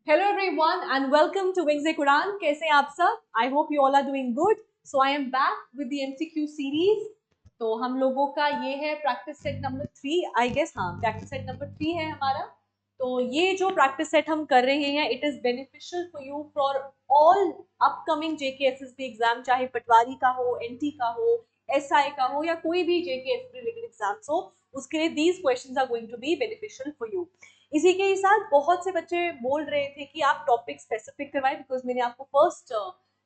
Hello everyone and welcome to Wings Quran. कैसे हैं आप सब? I hope you all are doing good. So I am back with the MCQ series. तो हम लोगों का ये है practice set number 3 I guess. हाँ, प्रैक्टिस सेट नंबर 3 है हमारा. तो ये जो प्रैक्टिस सेट हम कर रहे हैं it is beneficial for you for all upcoming JKSSB exam, चाहे पटवारी का हो, एनटी का हो, एसआई का हो या कोई भी जेकेएसएसबी रिलेटेड एग्जाम्स हो, उसके लिए these questions are going to be beneficial for you. इसी के साथ बहुत से बच्चे बोल रहे थे कि आप टॉपिक स्पेसिफिक करवाएं, बिकॉज मैंने आपको फर्स्ट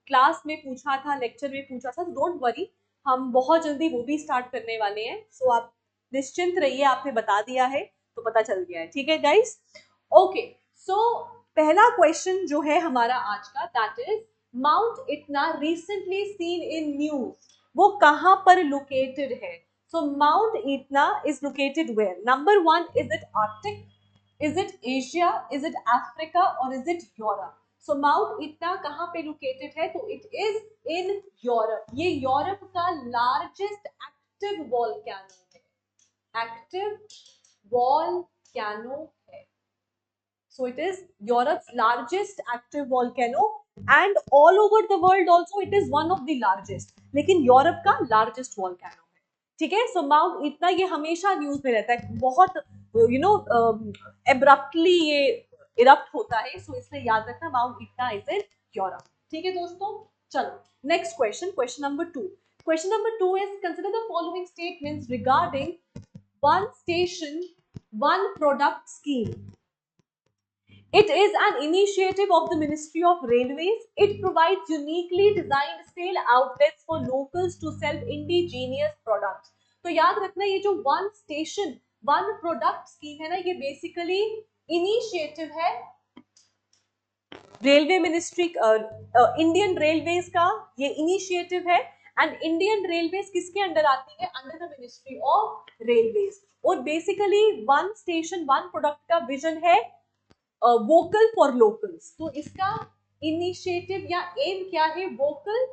क्लास में पूछा था, लेक्चर में पूछा था. तो डोंट वरी, हम बहुत जल्दी वो भी स्टार्ट करने वाले हैं. सो आप निश्चिंत रहिए, आपने बता दिया है तो पता चल गया है. ठीक है गाइस? ओके, सो पहला क्वेश्चन जो है हमारा आज का, that is Mount Etna recently seen in news, वो कहां पर लोकेटेड है? So Mount Etna is located where? Number 1, is it Arctic? Is it Asia? Is it Africa? Or is it Europe? So Mount Etna कहाँ पे located है? तो it is in Europe. ये Europe का largest active volcano है. Active volcano है. So it is Europe's largest active volcano and all over the world also it is one of the largest. लेकिन Europe का largest volcano है. ठीक है? So Mount Etna ये हमेशा न्यूज में रहता है, बहुत एब्रप्टली ये इरप्ट होता है. सो इसलिए याद रखना mount Etna is in Europe. ठीक है दोस्तों, चलो next question, question number 2. Question number 2 is consider the following statements regarding one station one product scheme. It is an initiative of the Ministry of Railways. It provides uniquely designed sale outlets for locals to sell indigenous products. तो याद रखना, ये जो one station one product scheme है ना, ये basically initiative है railway ministry, Indian railways का ये इनिशिएटिव है. एंड इंडियन रेलवेज किसके अंडर आती है? Under the ministry of railways. और basically one station one product का विजन है वोकल फॉर लोकल्स. तो इसका इनिशिएटिव या एम क्या है? Vocal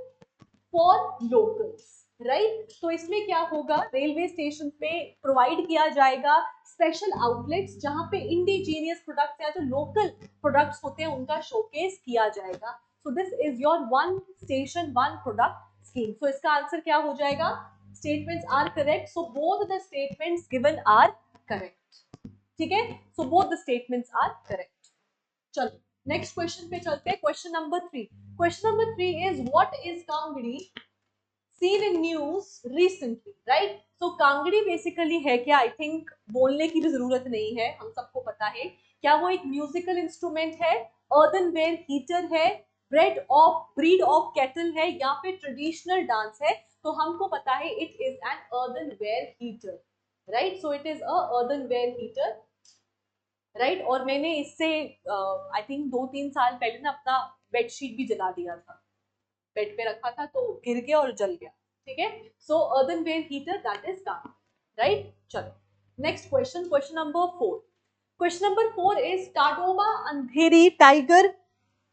for locals, right. तो इसमें क्या होगा? रेलवे स्टेशन पे प्रोवाइड किया जाएगा स्पेशल आउटलेट्स जहां पे इंडिजीनियस प्रोडक्ट्स या जो लोकल प्रोडक्ट्स होते हैं उनका शोकेस किया जाएगा. So this is your one station one product scheme. So इसका आंसर क्या हो जाएगा? Statements are correct. So both the statements given are correct. ठीक है? So both the statements are correct. चलो नेक्स्ट क्वेश्चन पे चलते हैं. Question number 3. Question number 3 is what is Kangri seen in news recently, right? So Kangri basically है क्या? I think बोलने की भी जरूरत नहीं है, हम सबको पता है. क्या वो एक म्यूजिकल इंस्ट्रूमेंट है, अर्दनवेयर हीटर है, ब्रीड ऑफ कैटल है, या फिर ट्रेडिशनल डांस है? तो हमको पता है it is an earthenware heater, right. So it is a earthenware heater, right. और मैंने इससे आई थिंक 2-3 साल पहले ना अपना बेडशीट भी जला दिया था, बेड पे रखा था तो गिर गया और जल गया. ठीक है? So earthenware heater that is Kangri, right. चलो next question, question number 4. Question number 4 is Tadoba Andhari tiger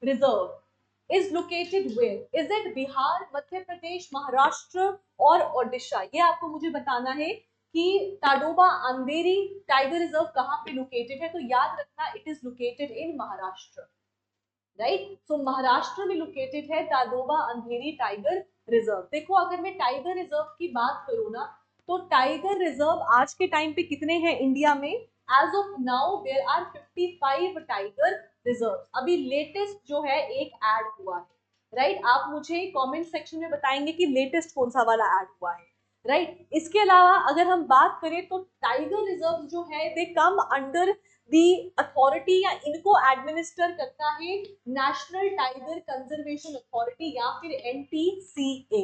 reserve is located where? Is it Bihar, Madhya Pradesh, Maharashtra और ओडिशा? ये आपको मुझे बताना है कि ताडोबा अंधेरी टाइगर रिजर्व कहाँ पे लोकेटेड है. तो याद रखना it is located in Maharashtra, right. So Maharashtra में लोकेटेड है ताडोबा अंधेरी टाइगर रिजर्व. देखो अगर मैं टाइगर रिजर्व की बात करूँ ना, तो टाइगर रिजर्व आज के टाइम पे कितने हैं इंडिया में? As of now there are 55 tiger reserve. अभी लेटेस्ट जो है एक ऐड हुआ है, राइट. आप मुझे कमेंट सेक्शन में बताएंगे कि लेटेस्ट कौन सा वाला ऐड हुआ है, राइट. इसके अलावा अगर हम बात करें तो टाइगर रिजर्व जो है दे कम अंडर दी अथॉरिटी, या इनको एडमिनिस्टर करता है नेशनल टाइगर कंजर्वेशन अथॉरिटी या फिर एनटीसीए,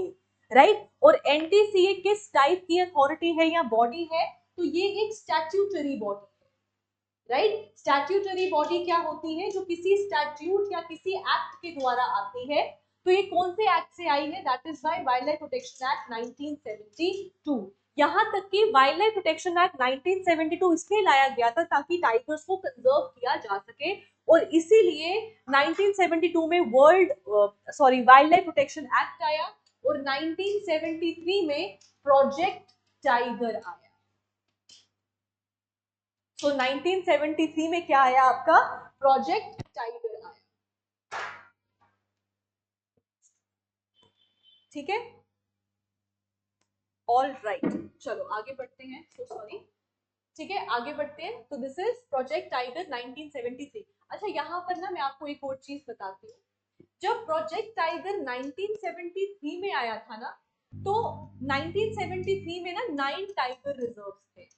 राइट. और एनटीसीए किस टाइप की अथॉरिटी है या बॉडी है? तो ये एक स्टैट्यूटरी बॉडी है, राइट. स्टैट्यूटरी बॉडी क्या होती है? जो किसी स्टैट्यूट या किसी एक्ट के द्वारा आती है. तो ये कौन से एक्ट से आई है? That is by wild life protection act 1972. यहाँ तक कि वाइल्ड लाइफ प्रोटेक्शन एक्ट 1972 इसलिए लाया गया था ताकि टाइगर्स को कंजर्व किया जा सके, और इसीलिए 1972 में वाइल्ड लाइफ प्रोटेक्शन एक्ट आया, और 1973 में प्रोजेक्ट टाइगर आया. तो 1973 में क्या आया? आपका प्रोजेक्ट टाइगर आया. ठीक है, ऑल राइट, चलो आगे बढ़ते हैं, सो सॉरी। ठीक है, आगे बढ़ते हैं। तो दिस इज प्रोजेक्ट टाइगर 1973। अच्छा, यहाँ पर ना मैं आपको एक और चीज बताती हूँ। जब प्रोजेक्ट टाइगर 1973 में आया था ना, तो 1973 में ना 9 टाइगर रिजर्व्स थे,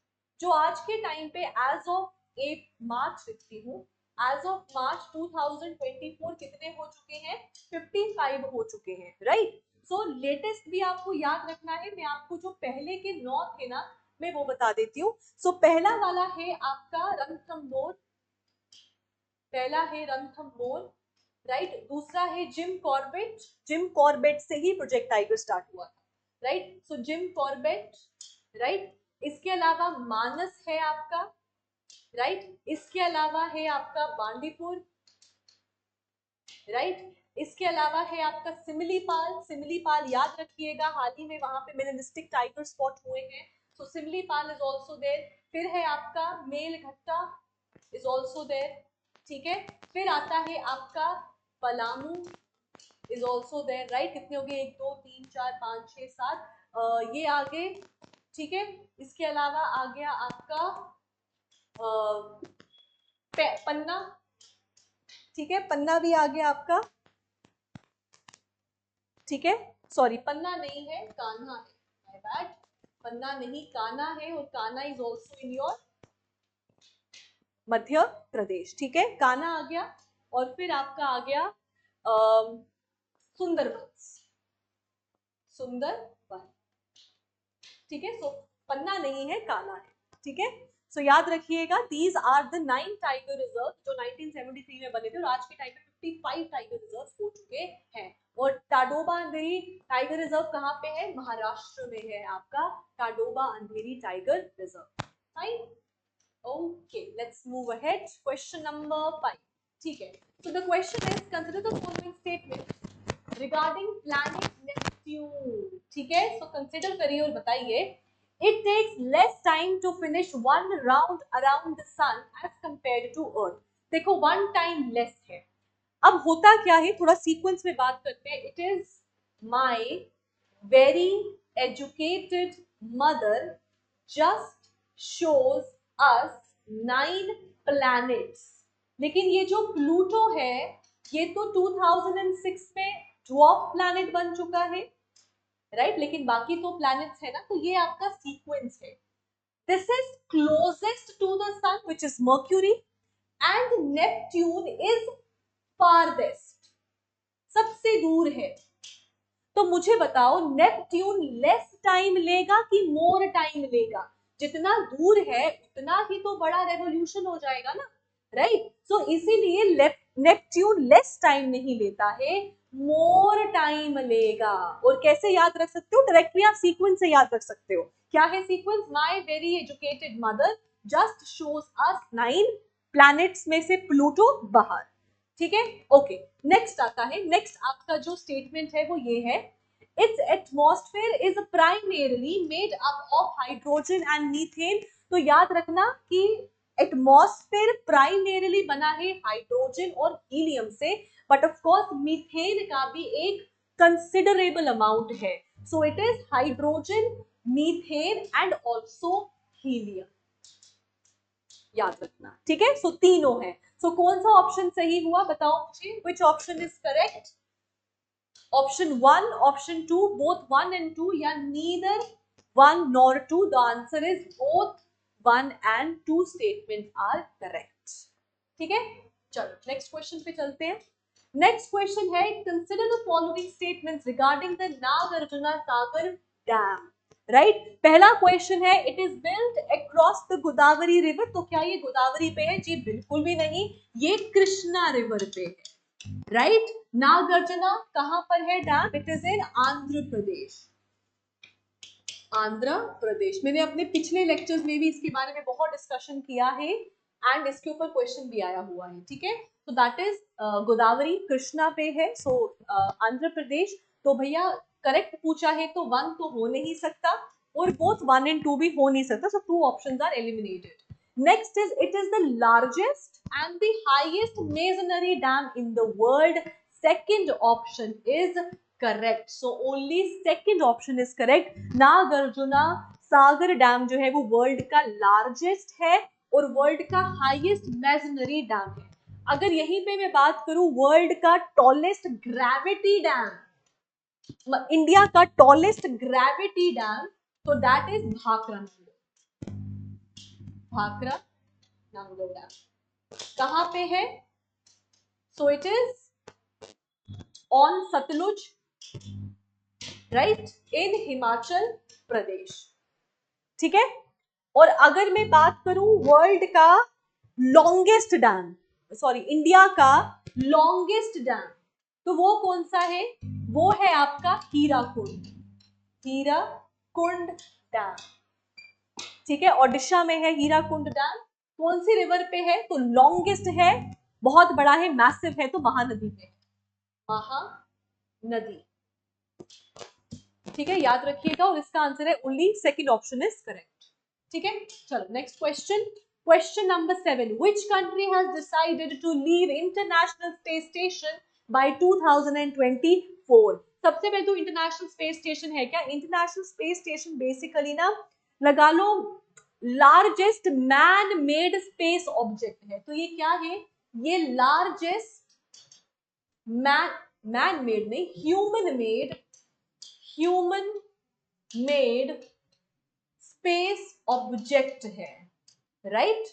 जो आज के टाइम पे एज ऑफ 8 मार्च लिखती हूँ, एज ऑफ मार्च 2024 कितने हो चुके हैं? 55 हो चुके हैं, राइट। सो लेटेस्ट भी आपको याद रखना है। मैं आपको जो पहले के 9 थे ना, मैं वो बता देती हूँ। सो पहला वाला है आपका रणथंबोर, पहला है रणथंबोर, राइट। दूसरा है जिम कॉर्बेट, जिम कॉर्बेट से ही प्रोजेक्ट टाइगर स्टार्ट हुआ था, राइट। सो जिम कॉर्बेट, राइट। इसके अलावा मानस है आपका, राइट। इसके अलावा है आपका बांदीपुर, राइट। इसके अलावा है आपका सिमलीपाल, सिमलीपाल याद रखिएगा, हाल ही में वहां पे मेलेनिस्टिक टाइगर स्पॉट हुए हैं, सो सिमलीपाल इज आल्सो देयर। फिर है आपका मेलघट्टा इज आल्सो देयर, ठीक है। फिर आता है आपका Palamu is also there, right. कितने हो गए? 1 2 3 4 5 6 7, ये आगे, ठीक है। इसके अलावा आ गया आपका पन्ना, ठीक है, पन्ना भी आ गया आपका, ठीक है। सॉरी, पन्ना नहीं है, कान्हा है, माय बैड। पन्ना नहीं, कान्हा है, और Kanha is also in your Madhya Pradesh, ठीक है। कान्हा आ गया, और फिर आपका आ गया सुंदरबन, सुंदरबन, ठीक है। सो पन्ना नहीं है, कान्हा है, ठीक है। सो याद रखिएगा, these are the 9 tiger reserve जो 1973 में बने थे, और आज के टाइम में 55 टाइगर रिजर्व हो चुके हैं। और ताडोबा अंधेरी टाइगर रिजर्व कहाँ पे है? महाराष्ट्र में है आपका Tadoba Andhari tiger reserve, fine. Okay, let's move ahead, question number 5, ठीक है। So the question is, consider the following statement regarding planet Neptune, ठीक है। सो कंसीडर करिए और बताइए, it takes less time to finish one round around the sun as compared to Earth. देखो, one time less है। अब होता क्या है, थोड़ा सीक्वेंस में बात करते हैं। It is my very educated mother just shows us 9 planets. लेकिन ये जो प्लूटो है, ये तो 2006 में ड्वार्फ प्लैनेट बन चुका है, राइट। लेकिन बाकी तो प्लैनेट्स है ना, तो ये आपका सीक्वेंस है। This is closest to the sun which is Mercury, and Neptune is farthest, सबसे दूर है। तो मुझे बताओ, नेपट्यून लेस टाइम लेगा कि मोर टाइम लेगा? जितना दूर है उतना ही तो बड़ा रेवोल्यूशन हो जाएगा ना, राइट। सो इसीलिए नेपट्यून लेस टाइम नहीं लेता है, मोर टाइम लेगा। और कैसे याद रख सकते हो? डायरेक्टली आप सीक्वेंस से याद रख सकते हो। क्या है sequence? My very educated mother just shows us 9 planets में से प्लूटो बाहर, ठीक है। ओके, नेक्स्ट आता है। नेक्स्ट आपका जो स्टेटमेंट है वो ये है, it's atmosphere is primarily made up of hydrogen and methane. तो याद रखना कि एटमॉस्फेयर प्राइमरीली बना है हाइड्रोजन और हीलियम से, बट ऑफ कोर्स मीथेन का भी एक कंसिडरेबल अमाउंट है। So it is hydrogen, methane and also helium, याद रखना, ठीक है। सो तीनों है। सो कौन सा ऑप्शन सही हुआ, बताओ मुझे, which option is correct? Option 1, option 2, both 1 and 2, या neither 1 nor 2? The answer is both 1 and 2 statement are correct, ठीक है। चलो नेक्स्ट क्वेश्चन पे चलते हैं। नेक्स्ट क्वेश्चन है, consider the following statements regarding the Nagarjuna Sagar dam, right. पहला क्वेश्चन है, it is built across the Godavari river. तो क्या ये गोदावरी पे है? जी बिल्कुल भी नहीं, ये कृष्णा रिवर पे है, राइट। नागार्जुना कहां पर है dam? It is in Andhra Pradesh, Andhra Pradesh. मैंने अपने पिछले लेक्चर्स में भी इसके बारे में बहुत डिस्कशन किया है, एंड इसके ऊपर क्वेश्चन भी आया हुआ है, ठीक है। तो दैट इज गोदावरी, कृष्णा पे है, सो आंध्र प्रदेश। तो भैया करेक्ट पूछा है तो 1 तो हो नहीं सकता, और बोथ 1 and 2 भी हो नहीं सकता, so 2 options are eliminated. Next is, it is the largest and the highest masonry dam in the world. Second option is correct, so only second option is correct. Nagarjuna Sagar dam जो है वो world का largest है और world का highest masonry dam है। अगर यहीं पे मैं बात करूं वर्ल्ड का टॉलेस्ट ग्रेविटी डैम, इंडिया का टॉलेस्ट ग्रेविटी डैम, तो that is Bhakra Nangal dam. कहां पे है? So it is on Sutlej, right, in Himachal Pradesh. ठीक है, और अगर मैं बात करूं वर्ल्ड का लॉन्गेस्ट डैम, सॉरी इंडिया का लॉन्गेस्ट डैम, तो वो कौन सा है? वो है आपका हीराकुंड, हीराकुंड डैम। ठीक है, ओडिशा में है हीराकुंड डैम। कौन सी रिवर पे है? तो लॉन्गेस्ट है, बहुत बड़ा है, मैसिव है, तो महानदी पे, महानदी। ठीक है, याद रखिएगा, और इसका आंसर है only second option is correct. ठीक है, चलो next question. Question number 7, which country has decided to leave International Space Station by 2024? सबसे पहले तो इंटरनेशनल स्पेस स्टेशन है क्या? इंटरनेशनल स्पेस स्टेशन बेसिकली ना लगा लो largest man made space object है। तो ये क्या है? ये लार्जेस्ट मैन मेड नहीं, ह्यूमन मेड स्पेस ऑब्जेक्ट है, राइट।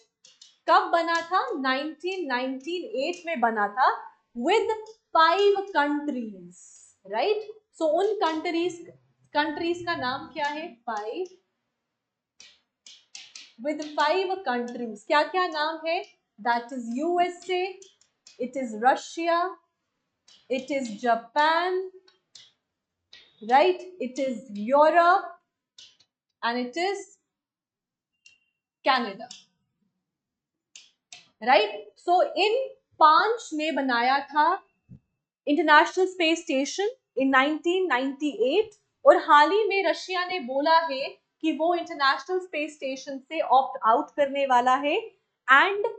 कब बना था? 1998 में बना था, विद 5 कंट्रीज, राइट। सो उन कंट्रीज का नाम क्या है? 5, विद 5 कंट्रीज। क्या क्या नाम है? That is USA, it is Russia, it is Japan, right, it is Europe and it is Canada, right. So इन 5 ने बनाया था इंटरनेशनल स्पेस स्टेशन इन 1998, और हाल ही में रशिया ने बोला है कि वो इंटरनेशनल स्पेस स्टेशन से ऑप्ट आउट करने वाला है, एंड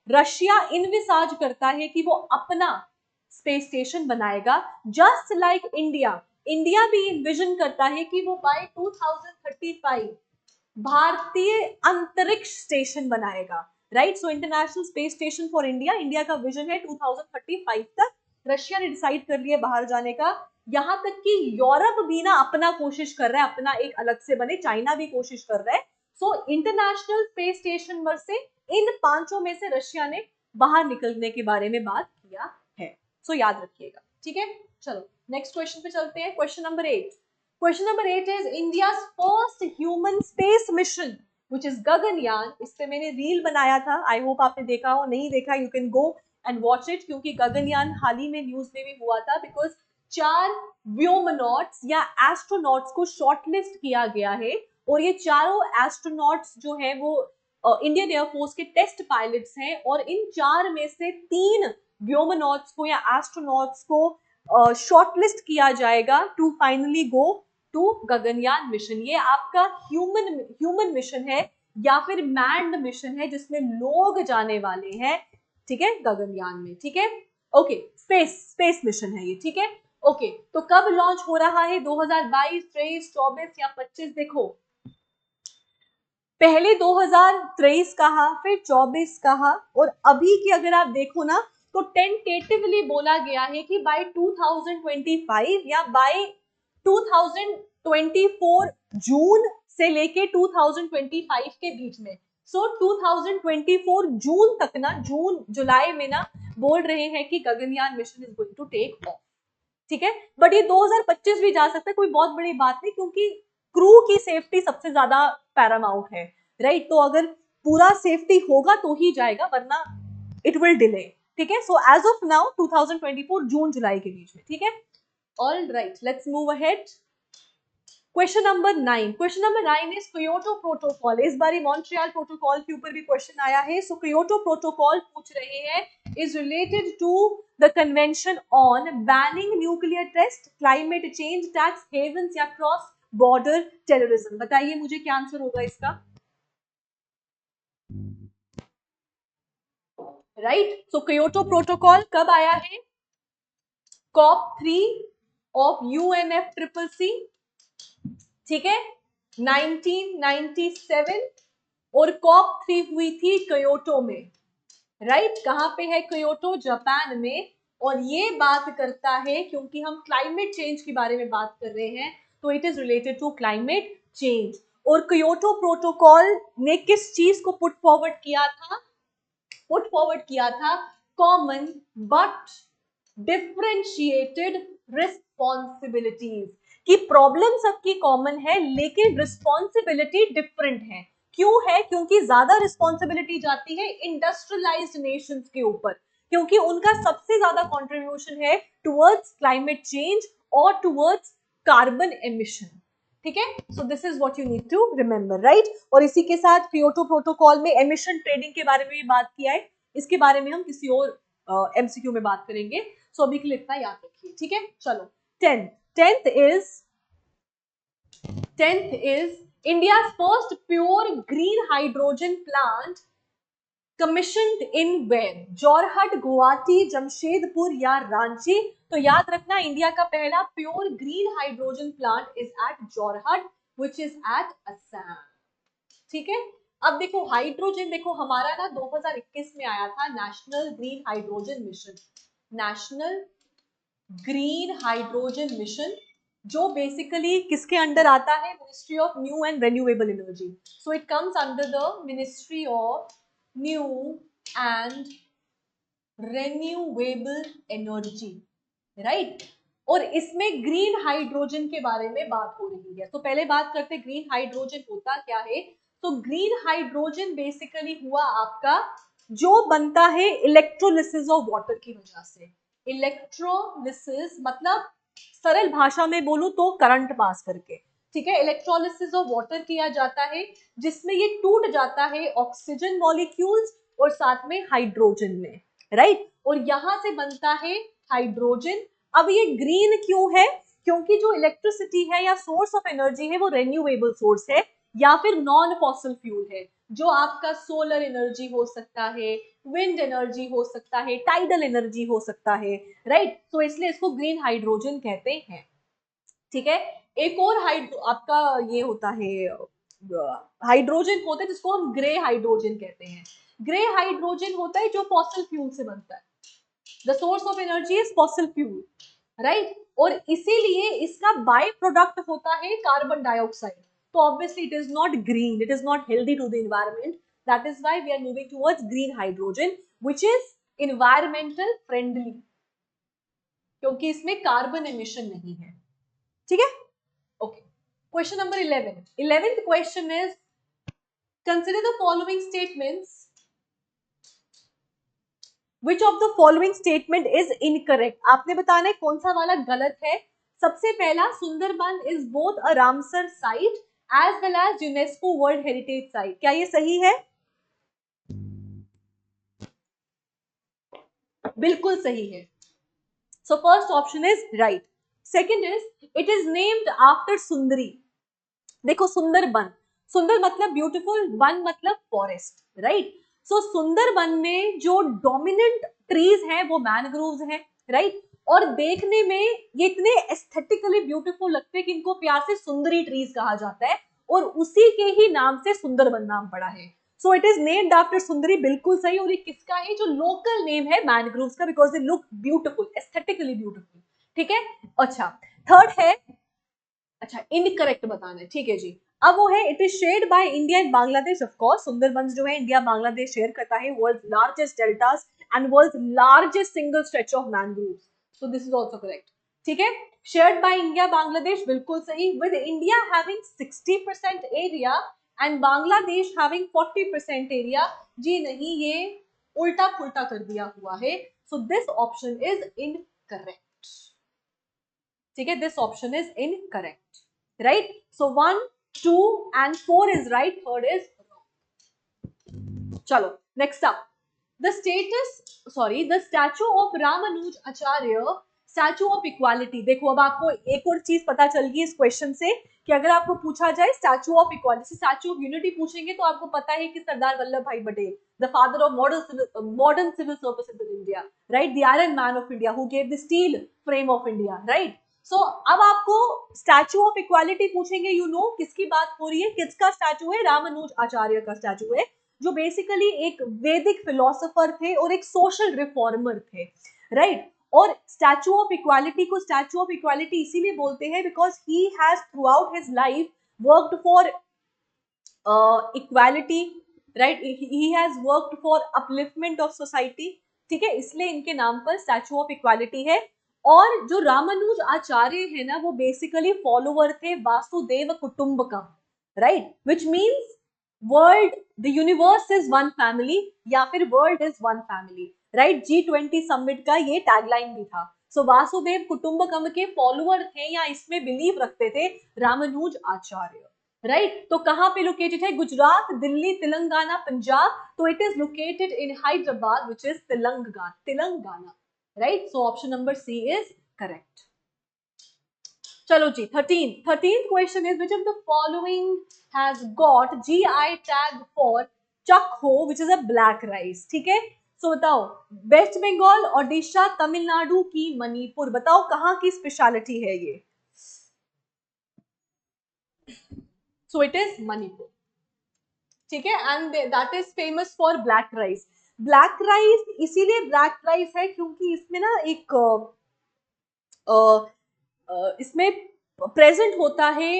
रशिया इनविसाज करता है कि वो अपना स्पेस स्टेशन बनाएगा, जस्ट लाइक इंडिया। इंडिया भी विजन करता है कि वो बाय 2035 भारतीय अंतरिक्ष स्टेशन बनाएगा, right. So international Space station for India, India का विजन है 2035 तक। रशिया ने डिसाइड कर लिया बाहर जाने का, यहां तक कि यूरोप भी ना अपना कोशिश कर रहा है, अपना एक अलग से बने, चाइना भी कोशिश कर रहा है। सो इंटरनेशनल स्पेस स्टेशन में से इन 5 में से रशिया ने बाहर निकलने के बारे में बात किया है। सो याद रखिएगा, ठीक है। चलो नेक्स्ट क्वेश्चन पे चलते हैं। Question number 8। Question number 8 is India's first human space mission which is Gaganyaan. इस पे मैंने रील बनाया था, आई होप आपने देखा हो, नहीं देखा you can go and watch it, क्योंकि गगनयान हाल ही में न्यूज में भी हुआ था, बिकॉज 4 व्योमनॉट्स या एस्ट्रोनॉट्स को शॉर्टलिस्ट किया गया है, और ये चारों एस्ट्रोनॉट्स जो है वो इंडियन एयरफोर्स के टेस्ट पायलट्स हैं, और इन 4 में से 3 व्योमनॉट्स को या एस्ट्रोनॉट्स को शॉर्टलिस्ट किया जाएगा to finally go to Gaganyaan mission. ये आपका ह्यूमन मिशन है या फिर मैन्ड मिशन है, जिसमें लोग जाने वाले हैं, ठीक है, गगनयान में। ठीक है, ओके, स्पेस मिशन है ये, ठीक है। ओके, तो कब लॉन्च हो रहा है? 2022, 23, 24 या 25? देखो, पहले 2023 कहा, फिर 24 कहा, और अभी की अगर आप देखो ना तो टेंटेटिवली बोला गया है कि बाय 2025 या बाय 2024 जून से लेके 2025 के बीच में। सो 2024 जून तक ना, जून जुलाई में ना बोल रहे हैं कि Gaganyaan mission is going to take off, ठीक है। बट ये 2025 भी जा सकता है, कोई बहुत बड़ी बात नहीं, क्योंकि क्रू की सेफ्टी सबसे ज्यादा पैरामाउंट है, राइट। तो अगर पूरा सेफ्टी होगा तो ही जाएगा, वरना इट विल डिले, ठीक है। सो एज ऑफ नाउ 2024 जून जुलाई के बीच में, ठीक है। All right, let's move ahead. Question number 9। Question number 9 is Kyoto protocol. इस बार मॉन्ट्रियल प्रोटोकॉल के ऊपर भी क्वेश्चन आया है। सो क्योटो प्रोटोकॉल पूछ रहे हैं is related to the convention on banning nuclear test, climate change, tax havens या क्रॉस बॉर्डर टेररिज्म। बताइए मुझे क्या आंसर होगा इसका, राइट। सो क्योटो प्रोटोकॉल कब आया है? COP3 ऑफ UNFCCC, ठीक है, 1997, और COP3 हुई थी क्योटो में, राइट। कहां पे है क्योटो? जापान में। और ये बात करता है, क्योंकि हम क्लाइमेट चेंज के बारे में बात कर रहे हैं, तो it is related to climate change. और क्योटो प्रोटोकॉल ने किस चीज को पुट फॉरवर्ड किया था? पुट फॉरवर्ड किया था कॉमन बट डिफरेंशिएटेड रिस्पॉन्सिबिलिटीज, कि प्रॉब्लम सबकी कॉमन है लेकिन रिस्पॉन्सिबिलिटी डिफरेंट है। क्यों है? क्योंकि ज्यादा रिस्पॉन्सिबिलिटी जाती है इंडस्ट्रियलाइज्ड नेशंस के ऊपर, क्योंकि उनका सबसे ज्यादा कंट्रीब्यूशन है टुवर्ड्स क्लाइमेट चेंज और टुवर्ड्स कार्बन एमिशन, ठीक है। So this is what you need to remember, right. और इसी के साथ क्योटो प्रोटोकॉल में एमिशन ट्रेडिंग के बारे में भी बात किया है, इसके बारे में हम किसी और MCQ में बात करेंगे। सो अभी के लिए इतना याद रखिए, ठीक है। चलो, 10th is India's first pure green hydrogen plant commissioned in where? Jorhat, Guwahati, Jamshedpur या रांची? तो याद रखना, इंडिया का पहला pure green hydrogen plant is at Jorhat, which is at Assam, ठीक है। अब देखो हाइड्रोजन, देखो हमारा ना 2021 में आया था national green hydrogen mission, national green hydrogen mission, जो बेसिकली किसके अंडर आता है? Ministry of new and renewable energy. So it comes under the ministry of new and renewable energy, right. और इसमें ग्रीन हाइड्रोजन के बारे में बात हो रही है। तो पहले बात करते ग्रीन हाइड्रोजन होता क्या है। तो ग्रीन हाइड्रोजन बेसिकली हुआ आपका जो बनता है इलेक्ट्रोलिसिस ऑफ वाटर की वजह से। इलेक्ट्रोलिसिस मतलब सरल भाषा में बोलूं तो करंट पास करके, ठीक है। इलेक्ट्रोलिसिस ऑफ वाटर किया जाता है, जिसमें ये टूट जाता है ऑक्सीजन मॉलिक्यूल्स और साथ में हाइड्रोजन में, राइट। और यहां से बनता है हाइड्रोजन। अब ये ग्रीन क्यों है? क्योंकि जो इलेक्ट्रिसिटी है या सोर्स ऑफ एनर्जी है वो रिन्यूएबल सोर्स है या फिर नॉन फॉसिल फ्यूल है, जो आपका सोलर एनर्जी हो सकता है, विंड एनर्जी हो सकता है, टाइडल एनर्जी हो सकता है, राइट। तो इसलिए इसको ग्रीन हाइड्रोजन कहते हैं, ठीक है। एक और आपका ये होता है हाइड्रोजन होता है जिसको हम ग्रे हाइड्रोजन कहते हैं। ग्रे हाइड्रोजन होता है जो फॉसिल फ्यूल से बनता है, the source of energy is fossil fuel, right. और इसीलिए इसका बाय प्रोडक्ट होता है कार्बन डाइऑक्साइड। तो obviously it is not green, it is not healthy to the environment, that is why we are moving towards green hydrogen which is environmental friendly, क्योंकि इसमें carbon emission नहीं है, ठीक है। Okay, question number 11, 11th question is consider the following statements, Which of the following statement is incorrect? आपने बताना है कौन सा वाला गलत है। सबसे पहला, Sundarban is both a Ramsar site as well as UNESCO world heritage site. क्या ये सही है? बिल्कुल सही है। So first option is right. Second is it is named after Sundari. देखो सुंदरबन, सुंदर मतलब ब्यूटीफुल, वन मतलब फॉरेस्ट, राइट। सो सुंदरबन में जो डोमिनेंट ट्रीज हैं वो मैनग्रोव्स हैं, राइट। और देखने में ये इतने एस्थेटिकली ब्यूटीफुल लगते हैं कि इनको प्यार से सुंदरी ट्रीज कहा जाता है, और उसी के ही नाम से सुंदरबन नाम पड़ा है। So it is named after सुंदरी, बिल्कुल सही। और ये किसका है? जो लोकल नेम है मैनग्रोव्स का, because they look beautiful, aesthetically beautiful, ठीक है। अच्छा, थर्ड है, अच्छा इनकरेक्ट बताना है, ठीक है जी। अब वो है it is shared by India and Bangladesh. Of course Sundarbans जो है इंडिया बांग्लादेश शेयर करता है, world's largest deltas and world's largest single stretch of mangroves, so this is also correct, ठीक है। शेयर्ड बाय इंडिया बांग्लादेश, बिल्कुल सही। With India having 60% area and Bangladesh having 40% area, जी नहीं, ये उल्टा पुल्टा कर दिया हुआ है। So this option is incorrect, ठीक है। This option is incorrect, right. So 1, 2 and 4 is right, third is wrong. चलो next up, the statue of Ramanuja Acharya, statue of equality. देखो अब आपको एक और चीज पता चल गई इस क्वेश्चन से, कि अगर आपको पूछा जाए Statue of Equality, Statue of Unity पूछेंगे तो आपको पता है कि Sardar Vallabh bhai Patel, the father of modern civil services in India, right, the iron man of India who gave the steel frame of India, right. So अब आपको स्टैचू ऑफ इक्वालिटी पूछेंगे, you know किसकी बात हो रही है, किसका स्टैचू है, रामानुज आचार्य का स्टैचू है, जो बेसिकली एक वैदिक फिलोसोफर थे और एक सोशल रिफॉर्मर थे, राइट। और स्टैचू ऑफ इक्वालिटी को स्टैचू ऑफ इक्वालिटी इसीलिए बोलते हैं because he has through out his life worked for equality, right, he has worked for upliftment of society, ठीक है, इसलिए इनके नाम पर स्टैचू ऑफ इक्वालिटी है। और जो रामानुज आचार्य है ना, वो बेसिकली फॉलोवर थे Vasudhaiva Kutumbakam, right, which means world, the universe is one family, या फिर world is one family, right. G20 summit का ये टैगलाइन भी था। सो वासुदेव कुटुंबकम के फॉलोवर थे या इसमें बिलीव रखते थे रामानुज आचार्य, राइट। तो कहां पे लोकेटेड है, गुजरात, दिल्ली, तेलंगाना, पंजाब, तो it is located in Hyderabad which is Telangana, right. So option number C is correct. चलो जी, 13th question is, which of the following has got GI tag for Chakhao which is a black rice, ठीक है। सो बताओ, waste Bengal, Odisha, Tamil Nadu की मणिपुर, बताओ कहां की speciality है ये। सो इट इज मणिपुर, ठीक है, and that is famous for black rice. Black rice इसीलिए ब्लैक राइस है क्योंकि इसमें ना एक इसमें प्रेजेंट होता है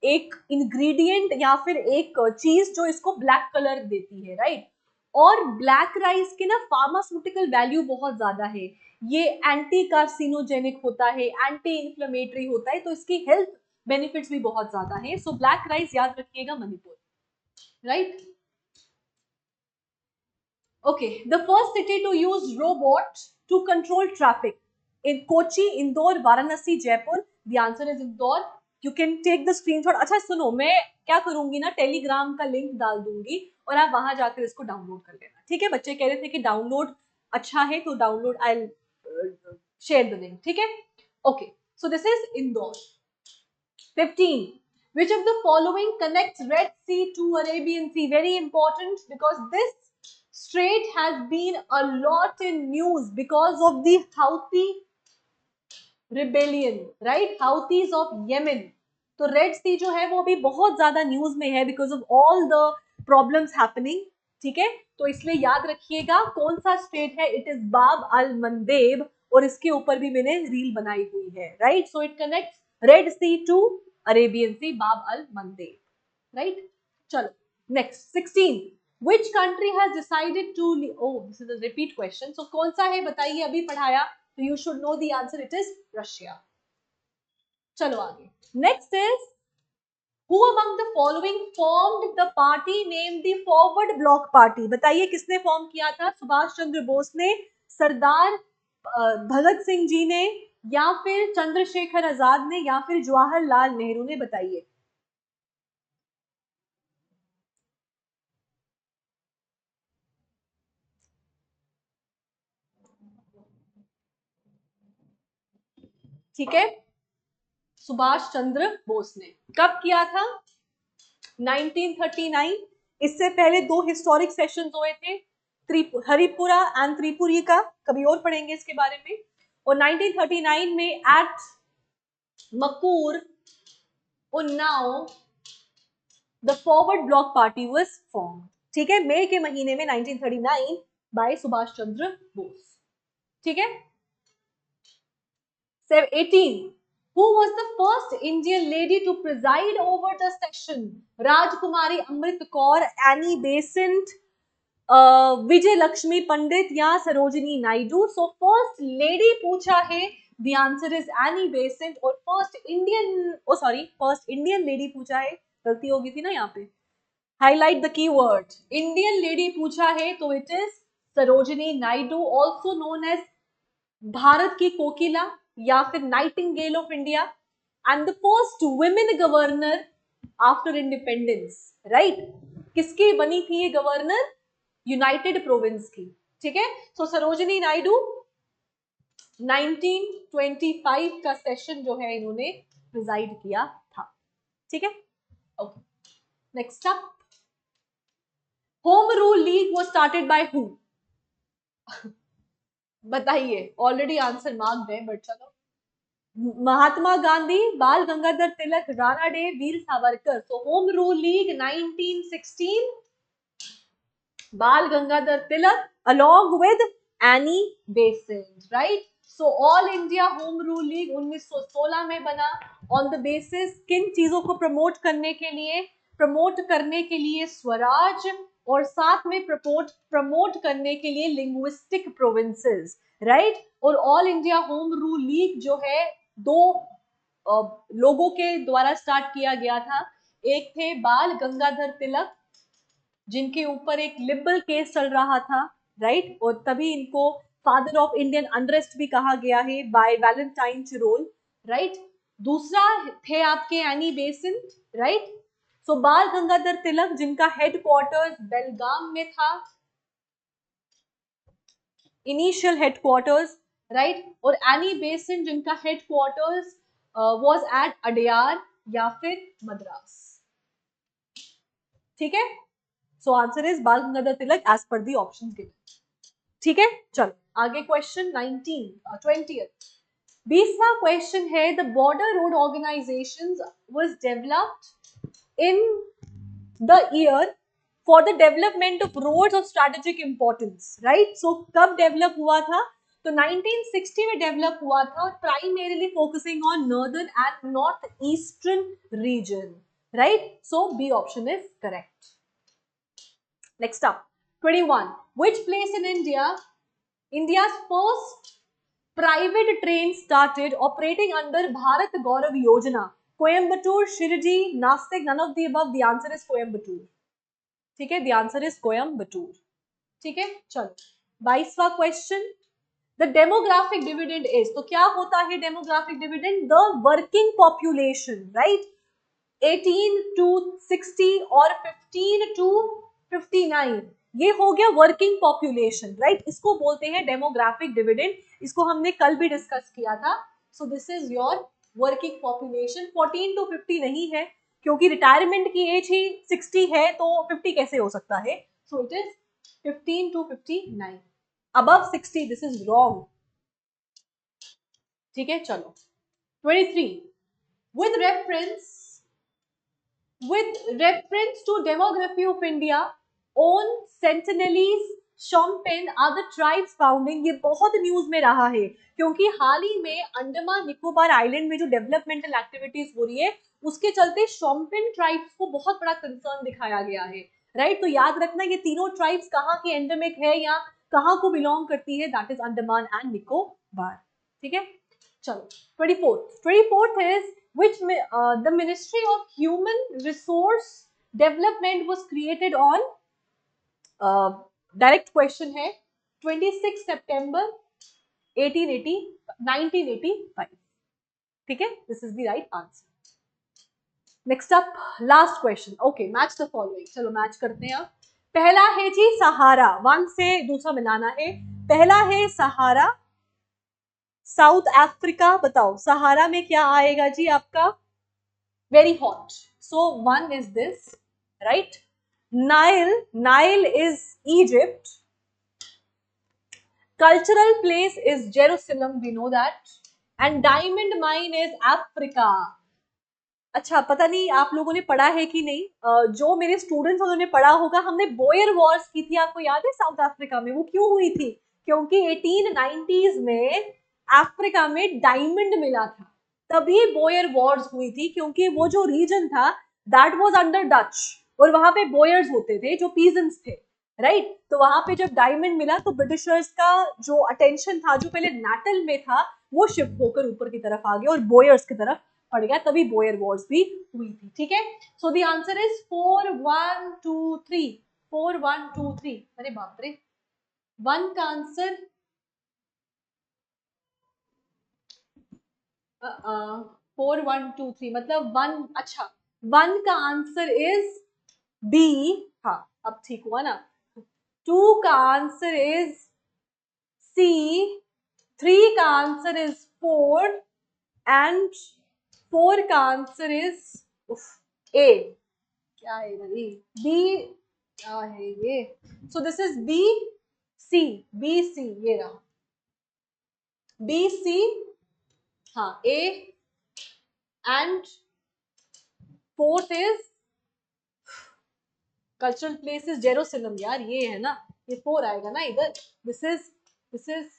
एक इंग्रेडिएंट या फिर एक चीज जो इसको ब्लैक कलर देती है, राइट। और ब्लैक राइस के ना फार्मास्यूटिकल वैल्यू बहुत ज्यादा है, ये एंटी कार्सिनोजेनिक होता है, एंटी इंफ्लेमेटरी होता है, तो इसकी हेल्थ बेनिफिट्स भी बहुत ज्यादा है। सो ब्लैक राइस याद रखिएगा, Manipur, right. Okay, the first city to use robot to control traffic in Kochi, Indore, Varanasi, Jaipur. The answer is Indore. You can take the screenshot. अच्छा सुनो, मैं क्या करूंगी ना, टेलीग्राम का लिंक डाल दूंगी और आप वहां जाकर इसको डाउनलोड कर लेना, ठीक है। बच्चे कह रहे थे कि डाउनलोड अच्छा है तो download, I share the link, ठीक है। Okay, so this is Indore. 15. Which of the following connects Red Sea to Arabian Sea? Very important because this strait has been a lot in news because of the Houthi rebellion, right? Houthis of Yemen. तो red सी जो है वो अभी बहुत ज्यादा news में है because of all the problems happening, ठीक है। तो इसलिए याद रखिएगा कौन सा स्टेट है, इट इज बाब अल मंदेब, और इसके ऊपर भी मैंने रील बनाई हुई है, right. So it connects Red Sea to Arabian Sea, Bab al Mandeb, right. चलो next, 16. Which country has decided to, oh this is a repeat question, so कौन सा है बताइए, अभी पढ़ाया, तो you should know the answer, it is Russia. चलो आगे, next is, who among the following formed the party named the Forward Bloc Party? बताइए किसने फॉर्म किया था, सुभाष चंद्र बोस ने, सरदार भगत सिंह जी ने, या फिर चंद्रशेखर आजाद ने, या फिर जवाहरलाल नेहरू ने, बताइए। ठीक है, सुभाष चंद्र बोस ने कब किया था, 1939। इससे पहले दो हिस्टोरिक सेशंस हुए थे, हरिपुरा एंड त्रिपुरी का, कभी और पढ़ेंगे इसके बारे में। और 1939 में at Makur, Unnao, the Forward Bloc party was form, ठीक है, मई के महीने में 1939 बाय सुभाष चंद्र बोस, ठीक है। 18. Who was the first Indian lady to preside over the session? Rajkumari Amrit Kaur, Annie Besant, Vijay Lakshmi Pandit, या Sarojini Naidu. So first lady पूछा है, the answer is Annie Besant. और फर्स्ट इंडियन लेडी पूछा है, गलती होगी थी ना यहाँ पे, highlight the keyword, Indian lady पूछा है, तो it is Sarojini Naidu, also known as Bharat की कोकिला या फिर nightingale of India, and the first women governor after independence, right. किसकी बनी थी ये गवर्नर, यूनाइटेड प्रोविंस की, ठीक है। सो सरोजिनी नायडू 1925 का सेशन जो है इन्होंने प्रिजाइड किया था, ठीक है। Okay, next up, home rule league was started by who? बताइए, ऑलरेडी आंसर मार्क्ड है बट चलो, महात्मा गांधी, बाल Gangadhar Tilak, Rana day, Veer Savarkar. So Home Rule League 1916, Bal Gangadhar Tilak along with Annie Besant, right? So All India Home Rule League 1916 में बना on the basis किन चीजों को promote करने के लिए? प्रमोट करने के लिए स्वराज और साथ में प्रमोट करने के लिए लिंग्विस्टिक प्रोविंसेस, राइट? और all India home rule league जो है दो लोगों के द्वारा स्टार्ट किया गया था. एक थे बाल गंगाधर तिलक जिनके ऊपर एक लिबरल केस चल रहा था, राइट? और तभी इनको फादर ऑफ इंडियन अनरेस्ट भी कहा गया है बाय वैलेंटाइन चिरोल, राइट? दूसरा थे आपके एनी बेसेंट, राइट? सो बाल गंगाधर तिलक जिनका हेडक्वार्टर्स बेलगाम में था, इनिशियल हेडक्वार्टर्स, राइट? और एनी बेसेंट जिनका हेडक्वार्टर्स वाज एट अडयार या फिर मद्रास. ठीक है? सो आंसर इज बाल Gangadhar Tilak as per the option given. ठीक है, चलो आगे क्वेश्चन 20th. 20वां क्वेश्चन है the border road organisations was developed in the year for the development of roads of strategic importance, right? So कब डेवलप हुआ था? तो 1960 में डेवलप हुआ था और primarily focusing on northern and north eastern region, right? So B option is correct. Next up, 21. Which place in India's first private train started operating under Bharat Gaurav Yojana? Coimbatore, Shirdi, Nasik, none of the above. The answer is Coimbatore. ठीक है, the answer is Coimbatore. ठीक है, चलो 22वां question. The demographic dividend is, तो क्या होता है demographic dividend? The working population, right? 18 to 60 और 15 to 59, ये हो गया वर्किंग पॉपुलेशन, राइट? इसको बोलते हैं डेमोग्राफिक डिविडेंड. इसको हमने कल भी डिस्कस किया था. सो this is your working population. 14 to 50 नहीं है क्योंकि रिटायरमेंट की एज ही 60 है, तो 50 कैसे हो सकता है? So it is 15 to 59. Above 60 this is wrong. ठीक है, चलो 23. With reference to demography of India, on Sentinelese, Shompen are the tribes founding. ये बहुत न्यूज में रहा है क्योंकि हाल ही में अंडमान निकोबार आइलैंड में जो डेवलपमेंटल एक्टिविटीज हो रही है उसके चलते शोम्पेन ट्राइब्स को बहुत बड़ा कंसर्न दिखाया गया है, राइट? तो याद रखना ये तीनों ट्राइब्स कहाँ की एंडेमिक है या कहाँ को बिलोंग करती है, that is Andaman and Nicobar. ठीक है, चलो 24th is which the Ministry of Human Resource Development was created on, direct question है, 26 सितंबर 1985. ठीक है, this is the right answer. Next up, last question. Okay, match the following. चलो match करते हैं. पहला है जी सहारा, 1 से दूसरा मिलाना है. पहला है सहारा साउथ अफ्रीका. बताओ सहारा में क्या आएगा जी आपका? Very hot. So 1 is this, right? Nile is Egypt. Cultural place is Jerusalem, we know that. And diamond mine is Africa. अच्छा, पता नहीं आप लोगों ने पढ़ा है कि नहीं. जो मेरे स्टूडेंट्स उन्होंने पढ़ा होगा. हमने बोयर वॉर्स की थी, आपको याद है साउथ अफ्रीका में? वो क्यों हुई थी? क्योंकि 1890s में अफ्रीका में डायमंड मिला था, तभी बोयर वॉर्स हुई थी. क्योंकि वो जो रीजन था दैट वाज अंडर डच और वहां पे बोयर्स होते थे जो पीजेंट्स थे, राइट? तो वहां पे जब डायमंड मिला तो ब्रिटिशर्स का जो अटेंशन था, जो पहले नाटल में था, वो शिफ्ट होकर ऊपर की तरफ आ गया और बोयर्स की तरफ पड़ गया, तभी बोयर वॉर्स भी हुई थी. ठीक है, सो द आंसर इज 4 1 2 3. 4 1 2 3. अरे बाप रे, 1 का आंसर 4 1 2 3 मतलब 1. अच्छा, 1 का आंसर इज बी. हाँ, अब ठीक हुआ ना. 2 का आंसर इज सी. 3 का आंसर इज 4 एंड 4 का आंसर इज ए. क्या है भाई? बी. क्या है ये? So this is B C. B C, ये रहा बी सी. हाँ A and fourth is cultural place is Jerusalem यार, ये है ना, ये 4 आएगा ना इधर। दिस इज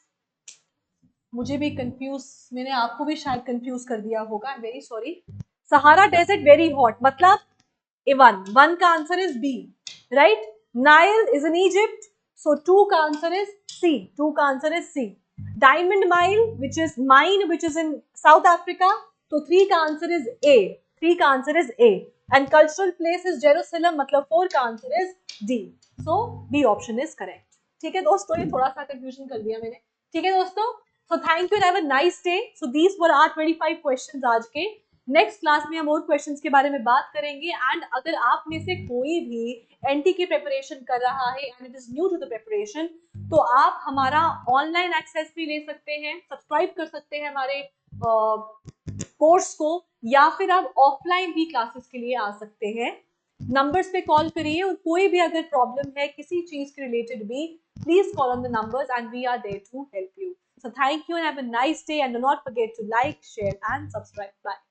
मुझे भी कंफ्यूज, मैंने आपको भी शायद कंफ्यूज कर दिया होगा, I am very sorry. Sahara desert very hot मतलब वन का answer is B, right. Nile is in Egypt, so 2 का आंसर इज सी, 2 का answer is C. Diamond mile which is mine which is in South Africa, तो 3 का answer is A, 3 का answer is A. And cultural place is Jerusalem मतलब 4 का answer is D, so B option is correct. ठीक है दोस्तों, ये थोड़ा सा कंफ्यूजन कर दिया मैंने। ठीक है दोस्तों, so thank you and have a nice day. So these were our 25 questions आज के। नेक्स्ट क्लास में हम और क्वेश्चंस के बारे में बात करेंगे। एंड अगर आप में से कोई भी एनटी की प्रिपरेशन कर रहा है and it is new to the preparation, तो आप हमारा ऑनलाइन एक्सेस भी ले सकते हैं, सब्सक्राइब कर सकते हैं हमारे कोर्स को, या फिर आप ऑफलाइन भी क्लासेस के लिए आ सकते हैं। नंबर्स पे कॉल करिए, और कोई भी अगर प्रॉब्लम है किसी चीज के रिलेटेड भी, please call on the numbers and we are there to help you. So thank you and have a nice day, and do not forget to like, share and subscribe. Bye.